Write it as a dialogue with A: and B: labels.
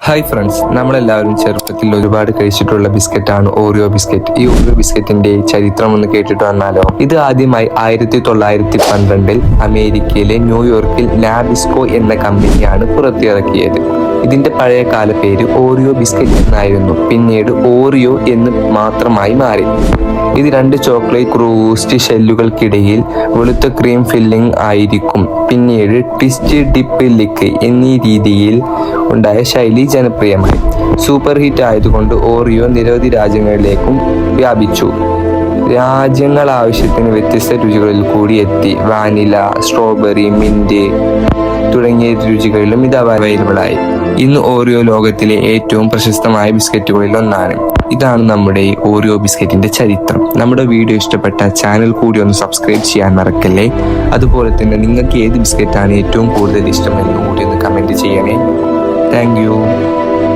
A: Hi friends, നമ്മളെല്ലാവരും ചെറുപ്പത്തിൽ ഒരുപാട് കഴിച്ചിട്ടുള്ള ബിസ്ക്കറ്റാണ് ഓറിയോ ബിസ്ക്കറ്റ്. ഈ ഓറിയോ ബിസ്ക്കറ്റിന്റെ ചരിത്രം ഒന്ന് കേട്ടിട്ട് വന്നാലോ? ഇത് ആദ്യമായി 1912 അമേരിക്കയിലെ ന്യൂയോർക്കിൽ നാബിസ്കോ എന്ന കമ്പനിയാണ് പുറത്തിറക്കിയത്. ഇതിന്റെ പഴയ കാല പേര് ഓറിയോ ബിസ്ക്കറ്റ് എന്നായിരുന്നു. പിന്നീട് ഓറിയോ എന്ന് മാത്രമായി മാറി. ഇത് 2 ചോക്ലേറ്റ് ക്രൂസ്റ്റ് ഷെല്ലുകൾക്കിടയിൽ വെളുത്ത ക്രീം ഫില്ലിംഗ് ആയിരിക്കും. പിന്നീട് ട്വിസ്റ്റ്, ഡിപ്പ്, ലിക്ക് എന്നീ രീതിയിൽ ഉണ്ടായ ശൈലി ജനപ്രിയമായി. സൂപ്പർ ഹിറ്റ് ആയതുകൊണ്ട് ഓറിയോ നിരവധി രാജ്യങ്ങളിലേക്കും വ്യാപിച്ചു. രാജ്യങ്ങൾ ആവശ്യത്തിന് വ്യത്യസ്ത രുചികളിൽ കൂടി എത്തി. വാനില, സ്ട്രോബെറി, മിന്റ് തുടങ്ങിയ രുചികളിലും ഇത് അവൈലബിൾ ആയി. ഇന്ന് ഓറിയോ ലോകത്തിലെ ഏറ്റവും പ്രശസ്തമായ ബിസ്ക്കറ്റുകളിൽ ഒന്നാണ്. ഇതാണ് നമ്മുടെ ഈ ഓറിയോ ബിസ്ക്കറ്റിന്റെ ചരിത്രം. നമ്മുടെ വീഡിയോ ഇഷ്ടപ്പെട്ട ചാനൽ കൂടി ഒന്ന് സബ്സ്ക്രൈബ് ചെയ്യാൻ മറക്കല്ലേ. അതുപോലെ തന്നെ നിങ്ങൾക്ക് ഏത് ബിസ്ക്കറ്റാണ് ഏറ്റവും കൂടുതൽ ഇഷ്ടം എന്ന് കൂടി ഒന്ന് കമന്റ് ചെയ്യണേ. Thank you.